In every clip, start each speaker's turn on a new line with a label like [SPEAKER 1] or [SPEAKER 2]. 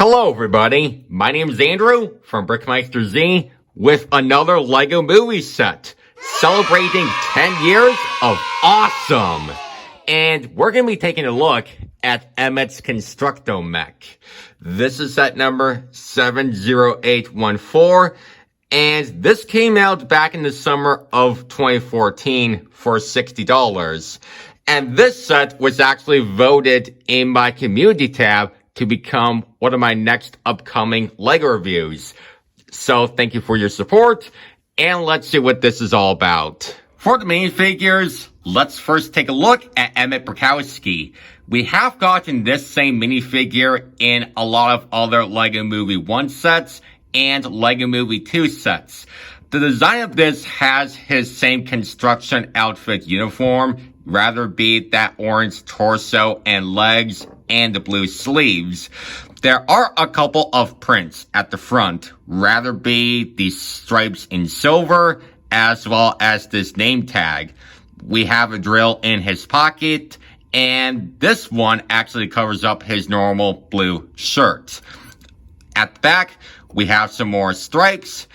[SPEAKER 1] Hello everybody, my name is Andrew from BrickMeisterZ with another LEGO movie set celebrating 10 years of awesome. And we're going to be taking a look at Emmet's Construct-O-Mech. This is set number 70814, and this came out back in the summer of 2014 for $60. And this set was actually voted in my community tab to become one of my next upcoming LEGO reviews. So thank you for your support, and let's see what this is all about. For the minifigures, let's first take a look at Emmet Build. We have gotten this same minifigure in a lot of other LEGO Movie 1 sets and LEGO Movie 2 sets. The design of this has his same construction outfit uniform, rather be that orange torso and legs and the blue sleeves. There are a couple of prints at the front, rather be the stripes in silver, as well as this name tag. We have a drill in his pocket, and this one actually covers up his normal blue shirt. At the back, we have some more stripes,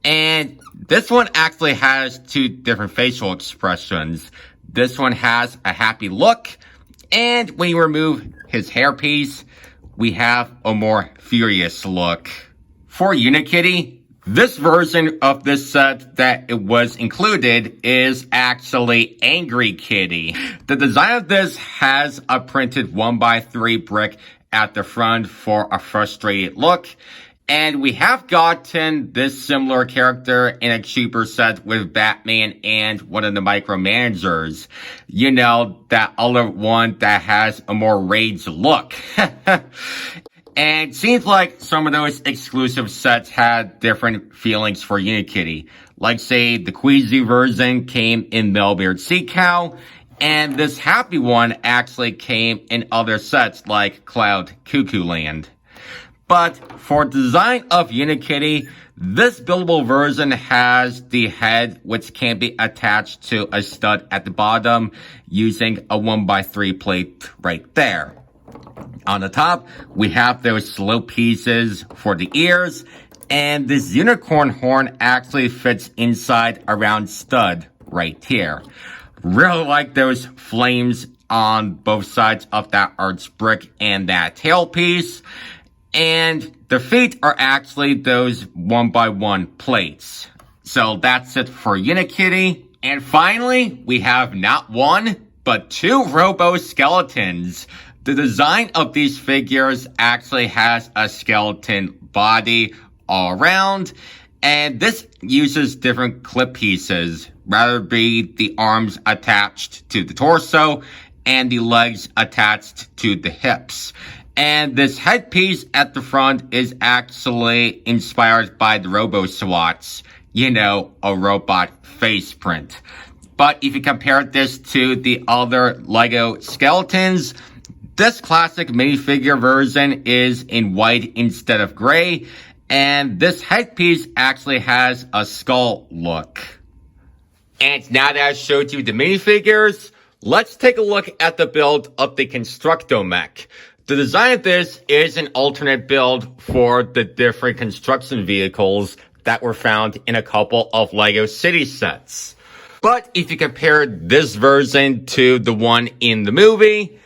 [SPEAKER 1] and this one actually has two different facial expressions. This one has a happy look, and when you remove his hairpiece, we have a more furious look. For Unikitty, this version of this set that it was included is actually Angry Kitty. The design of this has a printed 1x3 brick at the front for a frustrated look. And we have gotten this similar character in a cheaper set with Batman and one of the micromanagers. You know, that other one that has a more rage look. And it seems like some of those exclusive sets had different feelings for Unikitty. Like, say, the Queasy version came in Melbeard Sea Cow, and this happy one actually came in other sets like Cloud Cuckoo Land. But for design of Unikitty, this buildable version has the head which can be attached to a stud at the bottom using a 1x3 plate right there. On the top, we have those slope pieces for the ears, and this unicorn horn actually fits inside a round stud right here. Really like those flames on both sides of that arch brick and that tail piece. And the feet are actually those 1x1 plates. So that's it for Unikitty. And finally, we have not one, but two robo-skeletons. The design of these figures actually has a skeleton body all around, and this uses different clip pieces, rather be the arms attached to the torso and the legs attached to the hips. And this headpiece at the front is actually inspired by the Robo-Swats, you know, a robot face print. But if you compare this to the other LEGO skeletons, this classic minifigure version is in white instead of gray, and this headpiece actually has a skull look. And now that I showed you the minifigures, let's take a look at the build of the Construct-O-Mech. The design of this is an alternate build for the different construction vehicles that were found in a couple of LEGO City sets. But if you compare this version to the one in the movie,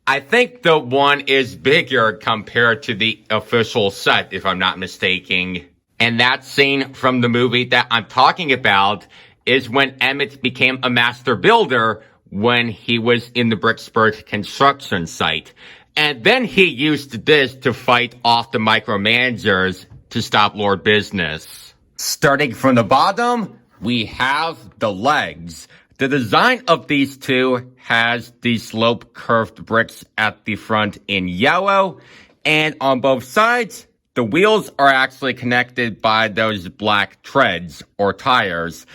[SPEAKER 1] I think the one is bigger compared to the official set, if I'm not mistaken. And that scene from the movie that I'm talking about is when Emmet became a master builder when he was in the Bricksburg construction site. And then he used this to fight off the micromanagers to stop Lord Business. Starting from the bottom, we have the legs. The design of these two has the slope curved bricks at the front in yellow, and on both sides, the wheels are actually connected by those black treads or tires.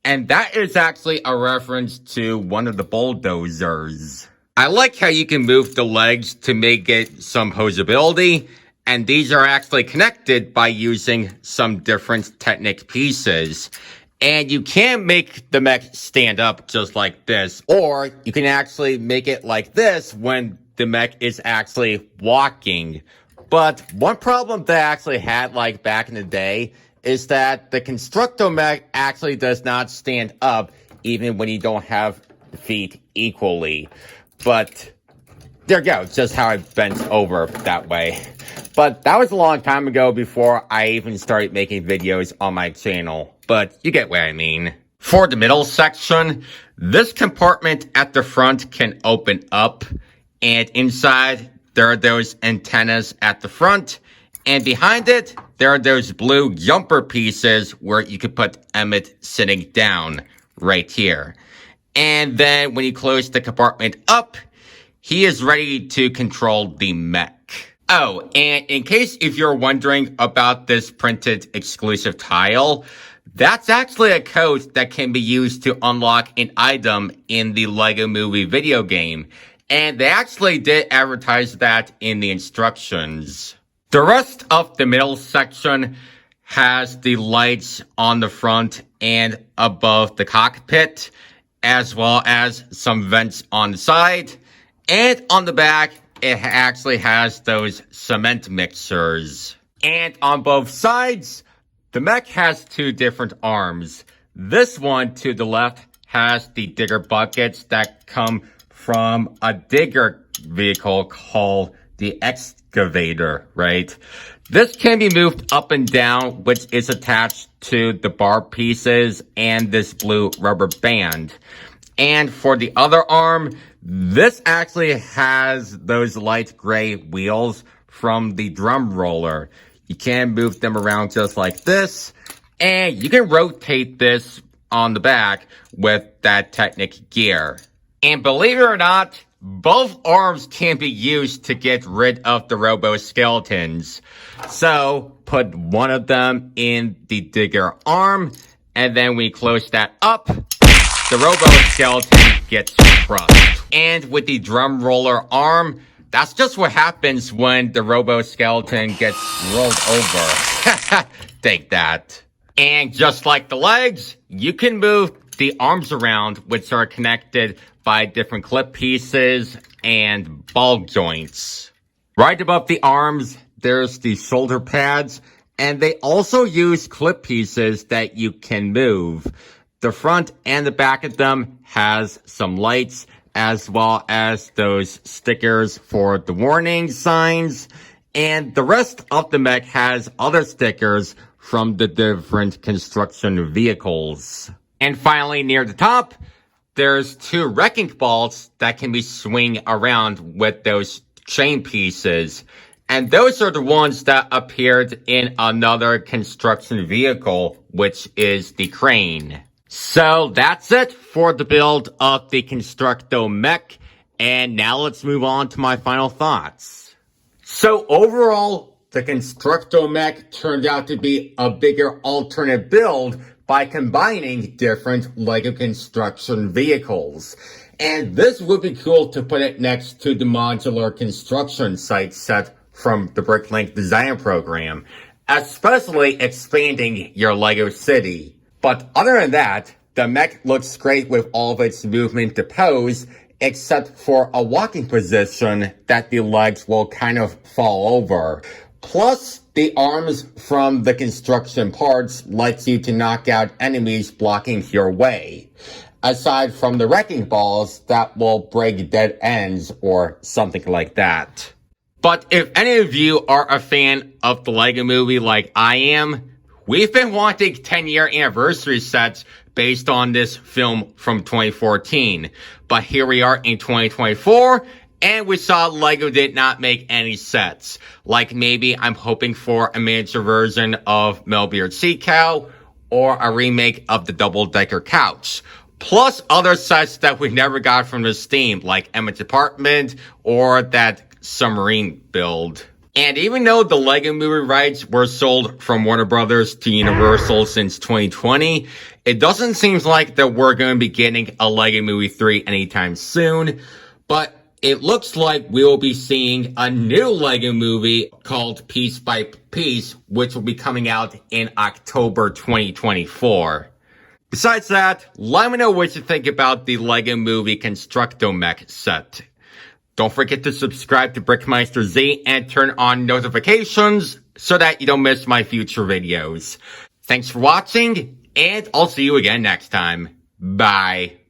[SPEAKER 1] And that is actually a reference to one of the bulldozers. I like how you can move the legs to make it some posability, and these are actually connected by using some different Technic pieces. And you can make the mech stand up just like this, or you can actually make it like this when the mech is actually walking. But one problem that I actually had like back in the day is that the Construct-O-Mech actually does not stand up even when you don't have the feet equally. But there you go, just how I bent over that way. But that was a long time ago before I even started making videos on my channel. But you get what I mean. For the middle section, this compartment at the front can open up. And inside, there are those antennas at the front. And behind it, there are those blue jumper pieces where you could put Emmet sitting down right here. And then when you close the compartment up, he is ready to control the mech. Oh, and in case if you're wondering about this printed exclusive tile, that's actually a code that can be used to unlock an item in the Lego Movie video game. And they actually did advertise that in the instructions. The rest of the middle section has the lights on the front and above the cockpit, as well as some vents on the side. And on the back, it actually has those cement mixers. And on both sides, the mech has two different arms. This one to the left has the digger buckets that come from a digger vehicle called the excavator, right? This can be moved up and down, which is attached to the bar pieces and this blue rubber band. And for the other arm, this actually has those light gray wheels from the drum roller. You can move them around just like this, and you can rotate this on the back with that Technic gear. And believe it or not, both arms can be used to get rid of the robo-skeletons. So, put one of them in the digger arm, and then we close that up, the robo-skeleton gets crushed. And with the drum roller arm, that's just what happens when the robo-skeleton gets rolled over. Take that. And just like the legs, you can move the arms around, which are connected by different clip pieces and ball joints. Right above the arms, there's the shoulder pads, and they also use clip pieces that you can move. The front and the back of them has some lights, as well as those stickers for the warning signs. And the rest of the mech has other stickers from the different construction vehicles. And finally, near the top, there's two wrecking balls that can be swing around with those chain pieces. And those are the ones that appeared in another construction vehicle, which is the crane. So that's it for the build of the Construct-O-Mech, and now let's move on to my final thoughts. So overall, the Construct-O-Mech turned out to be a bigger alternate build by combining different LEGO construction vehicles. And this would be cool to put it next to the modular construction site set from the BrickLink design program, especially expanding your LEGO city. But other than that, the mech looks great with all of its movement to pose, except for a walking position that the legs will kind of fall over. Plus, the arms from the construction parts lets you to knock out enemies blocking your way, aside from the wrecking balls that will break dead ends or something like that. But if any of you are a fan of the LEGO Movie like I am, we've been wanting 10-year anniversary sets based on this film from 2014. But here we are in 2024, and we saw LEGO did not make any sets. Like maybe I'm hoping for a miniature version of Melbeard Sea Cow, or a remake of the double-decker couch. Plus other sets that we never got from this theme, like Emmet's apartment, or that submarine build. And even though the LEGO Movie rights were sold from Warner Brothers to Universal since 2020, it doesn't seem like that we're going to be getting a LEGO Movie 3 anytime soon. But it looks like we will be seeing a new LEGO Movie called Piece by Piece, which will be coming out in October 2024. Besides that, let me know what you think about the LEGO Movie Construct-O-Mech set. Don't forget to subscribe to BrickMeisterZ and turn on notifications so that you don't miss my future videos. Thanks for watching, and I'll see you again next time. Bye.